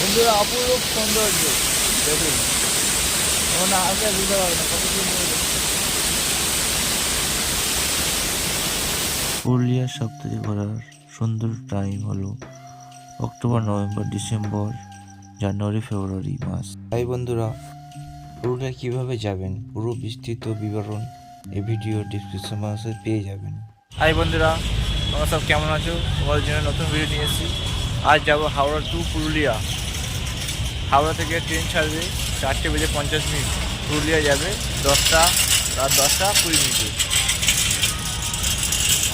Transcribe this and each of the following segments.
বন্ধুরা অপরূপ সৌন্দর্য দেখুন, না আসলে বুঝতে পারবে না কত সুন্দর। পুরুলিয়ার সবথেকে ঘোরার সুন্দর টাইম হলো অক্টোবর, নভেম্বর, ডিসেম্বর, জানুয়ারি, ফেব্রুয়ারি মাস। তাই বন্ধুরা, পুরুলিয়া কিভাবে যাবেন পুরো বিস্তৃত বিবরণ এই ভিডিও ডিসক্রিপশন বক্সে পেয়ে যাবেন। হাই বন্ধুরা, তোমরা সব কেমন আছো? তোমাদের জন্য নতুন ভিডিও নিয়ে এসেছি। আজ যাবো হাওড়া টু পুরুলিয়া। হাওড়া থেকে ট্রেন ছাড়বে 4:50 পুরুলিয়া যাবে রাত 10:20।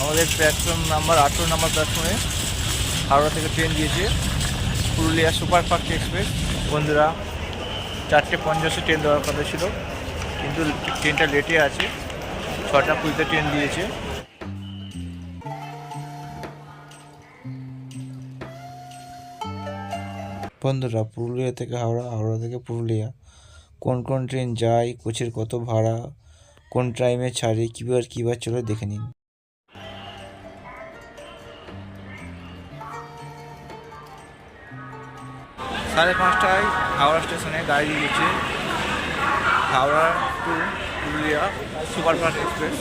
আমাদের প্ল্যাটফর্ম নাম্বার 18 নম্বর প্ল্যাটফর্মে হাওড়া থেকে ট্রেন দিয়েছে পুরুলিয়া সুপারফাস্ট এক্সপ্রেস। বন্ধুরা 4:50 ট্রেন দেওয়ার কথা ছিল, কিন্তু ট্রেনটা লেটে আছে, 6:20 ট্রেন দিয়েছে। বন্ধুরা, পুরুলিয়া থেকে হাওড়া, হাওড়া থেকে পুরুলিয়া কোন কোন ট্রেন যায়, কোচের কত ভাড়া, কোন টাইমে ছাড়ে, কিবার চলে দেখে নিন। 5:30টায় হাওড়া স্টেশনে গাড়ি দিয়েছে Howrah to Purulia superfast express.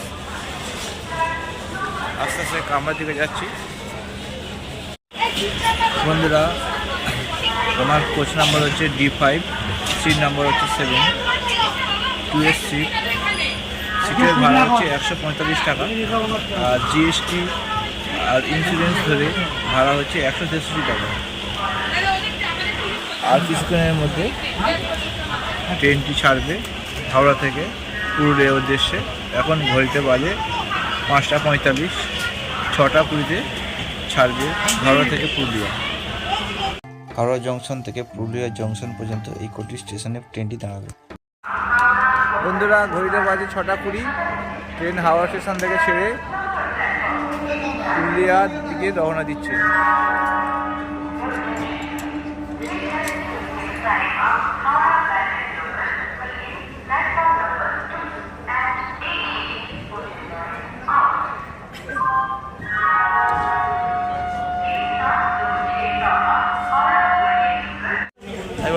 আস্তে আস্তে কামরার দিকে যাচ্ছি। বন্ধুরা, আমার কোচ নাম্বার হচ্ছে D5, সিট নাম্বার হচ্ছে 7, 2S সিট। সিটের ভাড়া হচ্ছে 145 টাকা, আর জিএসটি আর ইন্স্যুরেন্স ধরে ভাড়া হচ্ছে 163 টাকা। আর কিছুক্ষণের মধ্যে ট্রেনটি ছাড়বে হাওড়া থেকে পুরুলিয়ার উদ্দেশ্যে। এখন ঘড়িতে বাজে 5:45, 6:20 ছাড়বে হাওড়া থেকে পুরুলিয়া। হাওড়া জংশন থেকে পুরুলিয়া জংশন পর্যন্ত এই কটি স্টেশনে ট্রেনটি দাঁড়াবে। বন্ধুরা, ঘড়িতে বাজে 6:20, ট্রেন হাওড়া স্টেশন থেকে ছেড়ে পুরুলিয়ার দিকে রওনা দিচ্ছে।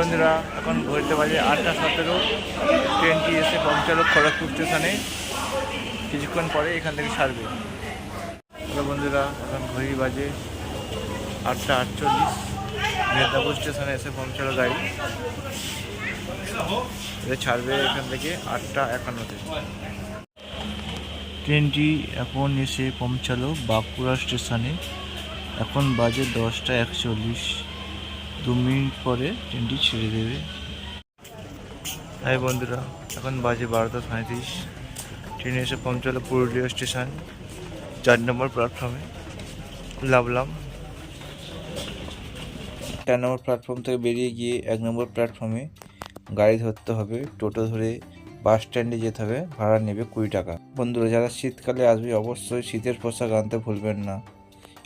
বন্ধুরা, এখন ঘড়িতে বাজে 8:17, ট্রেনটি এসে পৌঁছালো খড়গপুর স্টেশনে। কিছুক্ষণ পরে এখান থেকে ছাড়বে। হ্যালো বন্ধুরা, এখন ঘড়ি বাজে 8:48, মেদিনীপুর স্টেশনে এসে পৌঁছালো গাড়ি। এটা ছাড়বে এখান থেকে 8:51-তে। ট্রেনটি এখন এসে পৌঁছালো বাঁকুড়া স্টেশনে। এখন বাজে 10:41, 2 মিনিট পরে ট্রেনটি ছেড়ে দেবে। হাই বন্ধুরা, এখন বাজে 12:37, ট্রেন এসে পৌঁছালো পুরুলিয়া স্টেশন, 4 নম্বর প্ল্যাটফর্মে নামলাম। 4 নম্বর প্ল্যাটফর্ম থেকে বেরিয়ে গিয়ে 1 নম্বর প্ল্যাটফর্মে গাড়ি ধরতে হবে। টোটো ধরে বাস স্ট্যান্ডে যেতে হবে, ভাড়া নেবে 20 টাকা। বন্ধুরা, যারা শীতকালে আসবে অবশ্যই শীতের পোশাক আনতে ভুলবেন না,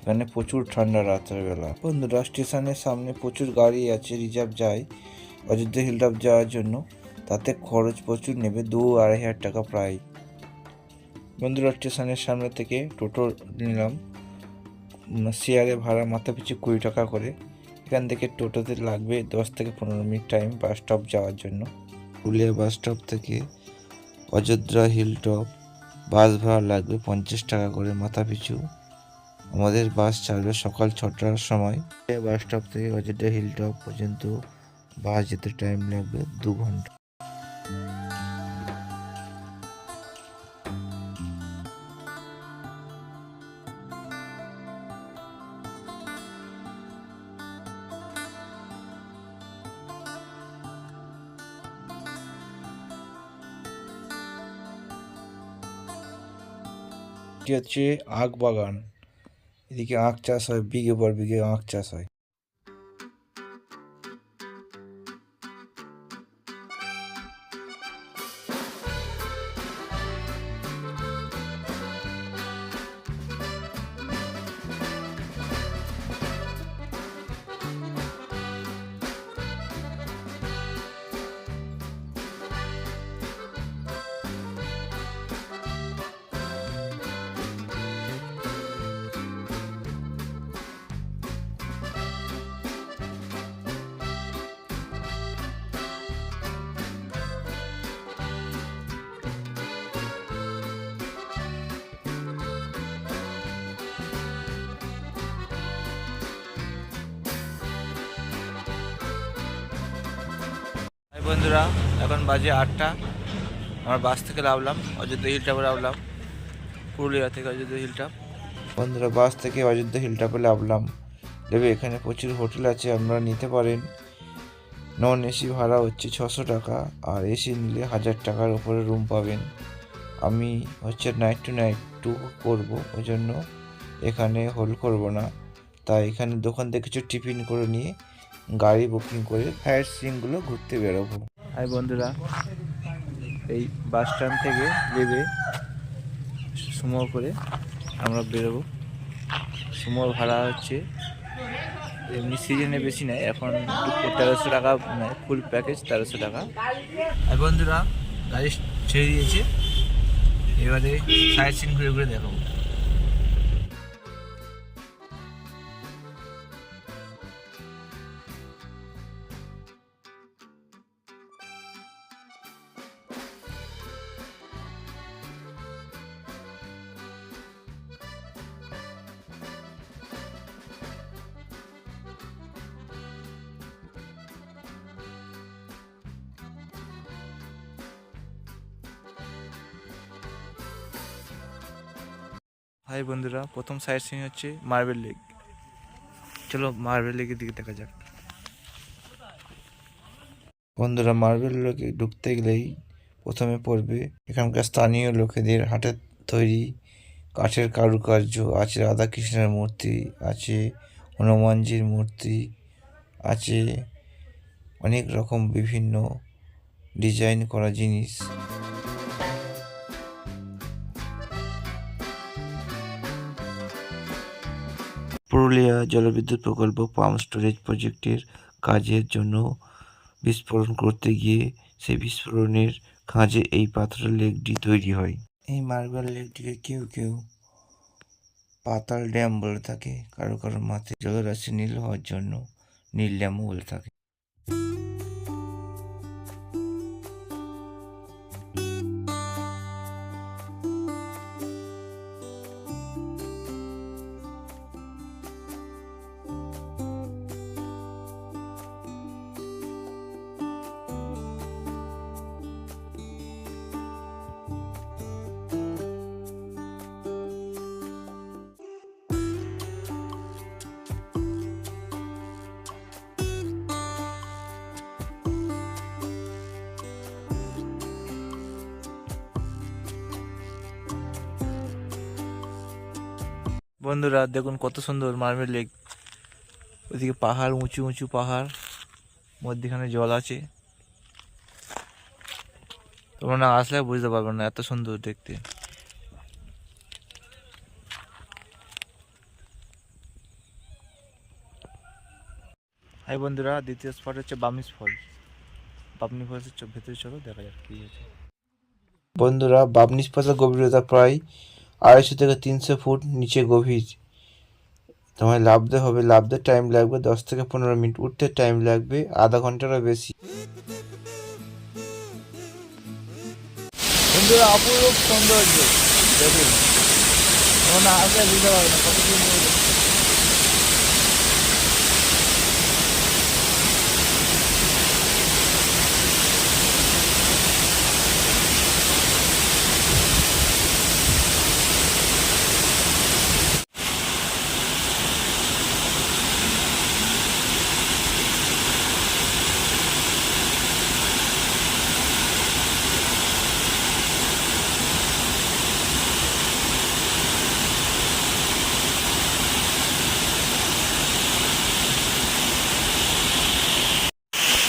এখানে প্রচুর ঠান্ডা রাত্রেবেলা। বন্ধুরা, স্টেশনের সামনে প্রচুর গাড়ি আছে, রিজার্ভ যায় অযোধ্যা হিলটপ যাওয়ার জন্য। তাতে খরচ প্রচুর নেবে, 2-2.5 হাজার টাকা প্রায়। বন্ধুরা, স্টেশনের সামনে থেকে টোটো নিলাম, শেয়ারে ভাড়া মাথা পিছু 20 টাকা করে। এখান থেকে টোটোতে লাগবে 10 থেকে 15 মিনিট টাইম বাস স্টপ যাওয়ার জন্য। পুরুলিয়া বাস স্টপ থেকে অযোধ্যা হিলটপ বাস ভাড়া লাগবে 50 টাকা করে মাথা পিছু। আমাদের বাস ছাড়বে সকাল 6টার সময়। বাস স্টপ থেকে অযোধ্যা হিলটপ পর্যন্ত বাস যেতে টাইম লাগবে 2 ঘন্টা। এটি হচ্ছে আখ বাগান, এদিকে আখ চাষ হয়, বিঘে পর বিঘে আখ চাষ হয়। বন্ধুরা এখন বাজে 8টা। আমার বাস থেকে নামলাম, অযোধ্যা হিলটপে নামলাম, পুরুলিয়া থেকে অযোধ্যা হিলটপ। বন্ধুরা বাস থেকে অযোধ্যা হিলটপে নামলাম। নেবে এখানে প্রচুর হোটেল আছে, আপনারা নিতে পারেন। নন এসি ভাড়া হচ্ছে 600 টাকা, আর এসি নিলে 1000 টাকার উপরে রুম পাবেন। আমি নাইট টু করবো, ওই জন্য এখানে হোল্ড করবো না। তাই এখানে দোকান থেকে কিছু টিফিন করে নিয়ে গাড়ি বুকিং করে সাইট সিইংগুলো ঘুরতে বেরোবো। হাই বন্ধুরা, এই বাস স্ট্যান্ড থেকে নেবে সুমো করে আমরা বেরোবো। সুমোর ভাড়া হচ্ছে এমনি সিজনে বেশি নেয়, এখন 1300 টাকা নেয়, ফুল প্যাকেজ 1300 টাকা। আর বন্ধুরা গাড়ি ছেড়ে দিয়েছে, এবারে সাইট সিন ঘুরে ঘুরে দেখাবো। হাই বন্ধুরা, প্রথম সাইট সিন হচ্ছে মার্বেল লেক। চলো মার্বেল লেকের দিকে দেখা যাক। বন্ধুরা মার্বেল লেকে ঢুকতে গেলেই প্রথমে পড়বে এখানকার স্থানীয় লোকেদের হাতের তৈরি কাঠের কারুকার্য আছে। রাধাকৃষ্ণের মূর্তি আছে, হনুমানজির মূর্তি আছে, অনেক রকম বিভিন্ন ডিজাইন করা জিনিস। পুরুলিয়া জলবিদ্যুৎ প্রকল্প পাম্প স্টোরেজ প্রজেক্টের কাজের জন্য বিস্ফোরণ করতে গিয়ে সেই বিস্ফোরণের কাজে এই পাথরের লেকটি তৈরি হয়। এই মার্বেল লেকটিকে কেউ কেউ পাতাল ড্যাম বলে থাকে, কারো কারো মাথায় জলরাশি নীল হওয়ার জন্য নীল ড্যামও বলে থাকে। বন্ধুরা দেখুন কত সুন্দর মার্বেল লেক। ওইদিকে পাহাড়, উঁচু উঁচু পাহাড়, মধ্যখানে জল আছে। তোমরা না আসলে বুঝতে পারবে না, এত সুন্দর দেখতে। হাই বন্ধুরা, দ্বিতীয় স্পট হচ্ছে বামিস ফলস। বামনি ফলসের ভেতরে চলো দেখা যাক কি আছে। বন্ধুরা বাবনিস পাতার গভীরতা প্রায় 250 থেকে 300 ফুট নিচে গভীর। তোমায় নামতে হবে, নামতে টাইম লাগবে 10 থেকে 15 মিনিট, উঠতে টাইম লাগবে আধা ঘন্টারও বেশি। বন্ধুরা অপরূপ সৌন্দর্য দেখুন, না আসলে বুঝতে পারবে না কত সুন্দর।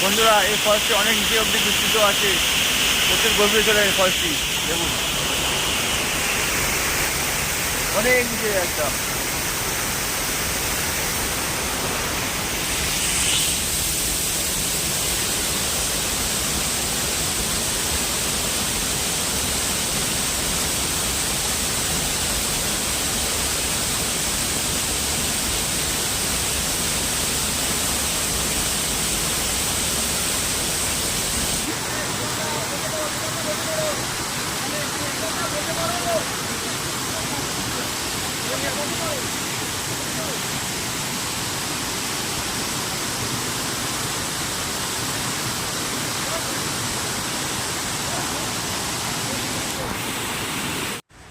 বন্ধুরা এই ফলসটি অনেক নিচে অব্দি বিস্তৃত আছে, প্রচুর গভীর চলে এই ফলসটি দেখুন, অনেক নিচে একদম।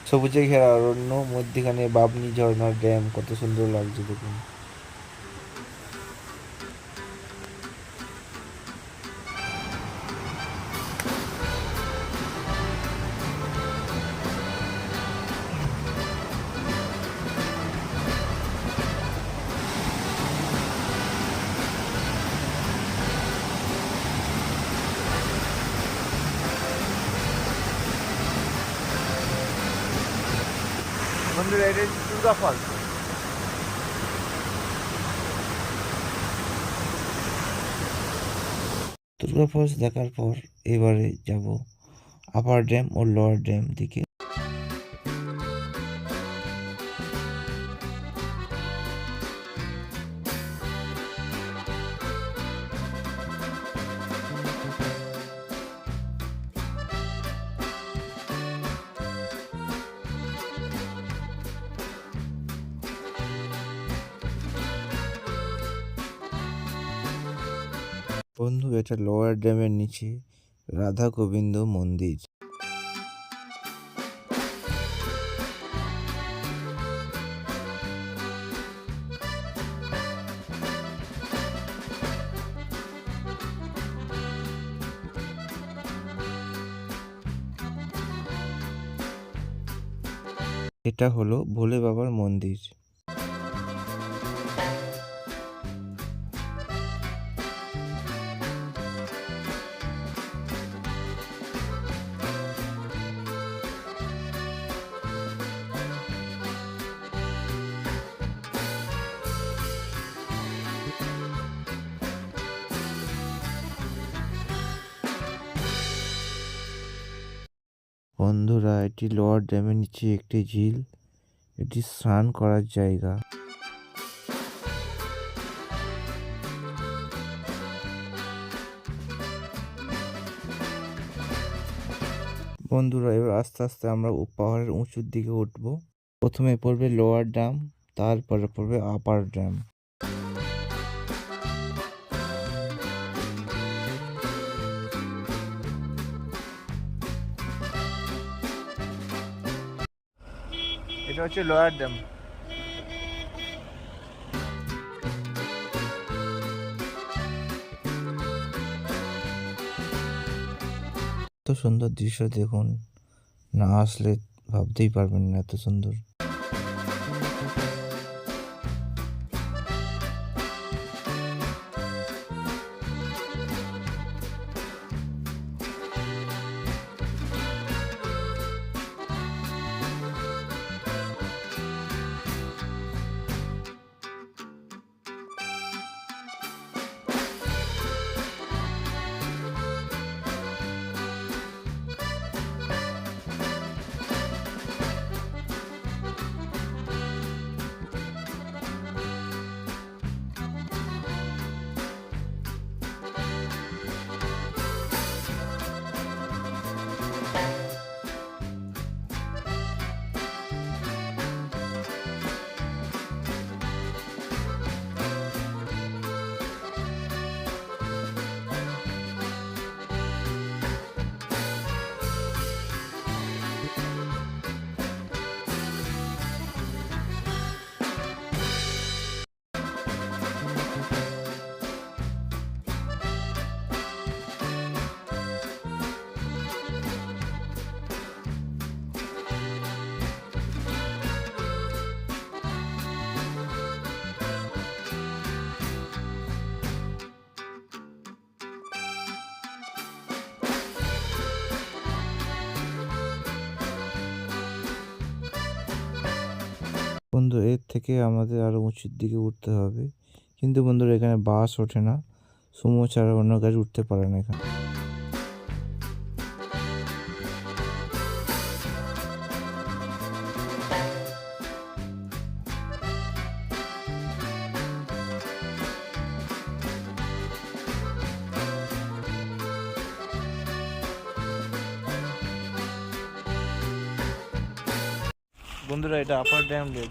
সবুজে ঘেরা অরণ্য, মধ্যখানে বাবনি ঝর্ণার ড্যাম, কত সুন্দর লাগছে দেখুন। বন্ধুরা এটা দুর্গা ফল। দুর্গা ফলস দেখার পর এবারে যাব আপার ড্যাম ও লোয়ার ড্যাম দিকে। বন্ধু, এটা লোয়ার ড্যামের নিচে রাধা গোবিন্দ মন্দির। এটা হলো ভোলে বাবার মন্দির। বন্ধুরা, এটি লোয়ার ড্যামের নিচে একটি ঝিল, এটি স্নান করার জায়গা। বন্ধুরা, এবার আস্তে আস্তে আমরা পাহাড়ের উঁচুর দিকে উঠবো। প্রথমে পড়বে লোয়ার ড্যাম, তারপরে পড়বে আপার ড্যাম। এটা হচ্ছে লোয়ার ড্যাম। এত সুন্দর দৃশ্য দেখুন, না আসলে ভাবতেই পারবেন না এত সুন্দর। বন্ধু, এর থেকে আমাদের আরো উঁচুর দিকে উঠতে হবে, কিন্তু বন্ধুরা এখানে বাস ওঠে না, সুমো ছাড়া অন্য গাড়ি উঠতে পারে না এখানে। বন্ধুরা, এটা আপার ড্যাম লেক,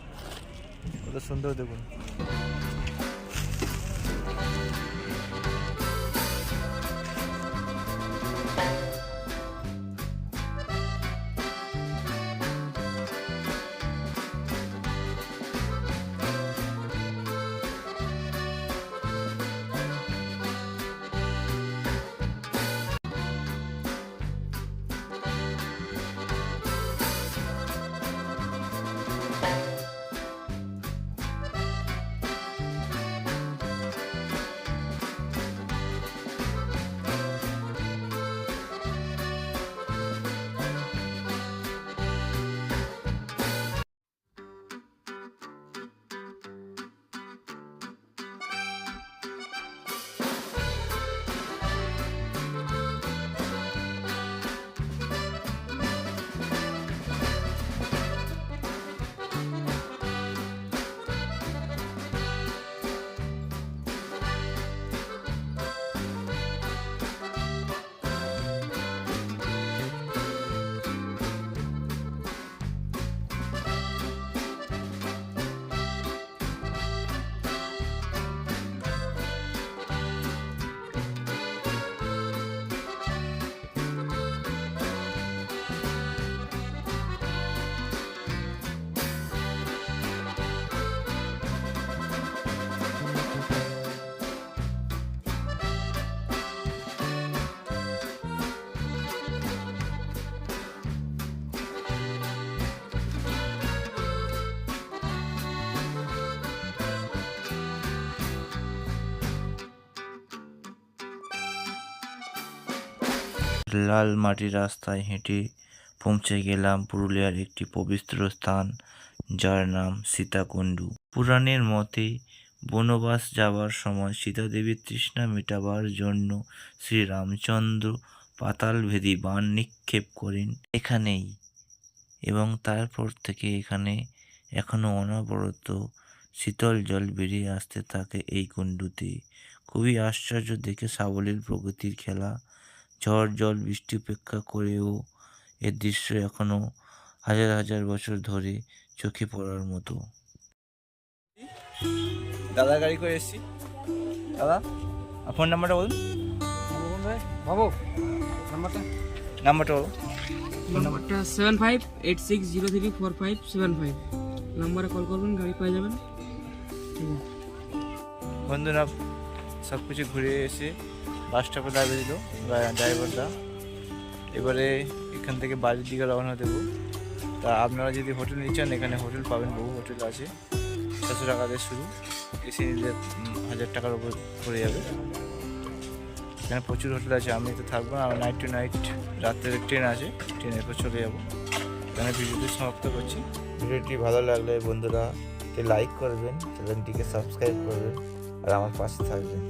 কত সুন্দর দেখুন। লাল মাটির রাস্তায় হেঁটে পৌঁছে গেলাম পুরুলিয়ার একটি পবিত্র স্থান, যার নাম সীতাকুণ্ডু। পুরাণের মতে বনবাস যাওয়ার সময় সীতাদেবীর তৃষ্ণা মেটাবার জন্য শ্রীরামচন্দ্র পাতালভেদী বাণ নিক্ষেপ করেন এখানেই, এবং তারপর থেকে এখানে এখনো অনবরত শীতল জল বেরিয়ে আসতে থাকে এই কুণ্ডুতে। খুবই আশ্চর্য দেখে সাবলীল প্রকৃতির খেলা। ঝড় জল বৃষ্টি উপেক্ষা করেও এর দৃশ্য এখনো হাজার হাজার বছর ধরে চোখে পড়ার মতো। দাদা গাড়ি করে এসেছি। দাদা ফোন নাম্বারটা বলুন। বাবু নাম্বারটা নাম্বারটা বলুন। নাম্বারটা 7586034575 নাম্বারে কল করবেন, গাড়ি পেয়ে যাবেন। ঠিক আছে বন্ধুরা, সব কিছু ঘুরে এসে বাস স্টপে দাঁড়িয়ে দিল ড্রাইভাররা। এবারে এখান থেকে বাড়ির দিকে রওনা দেবো। তা আপনারা যদি হোটেল নিচ্ছেন, এখানে হোটেল পাবেন, বহু হোটেল আছে। 600 টাকা দিয়ে শুরু, এসি নিলে 1000 টাকার উপর পড়ে যাবে। এখানে প্রচুর হোটেল আছে। আমি তো থাকবো না, নাইট টু নাইট রাত্রের ট্রেন আছে, ট্রেনের পর চলে যাবো। এখানে ভিডিওটি সমাপ্ত করছি। ভিডিওটি ভালো লাগলে বন্ধুরা লাইক করবেন, চ্যানেলটিকে সাবস্ক্রাইব করবেন আর আমার পাশে থাকবেন।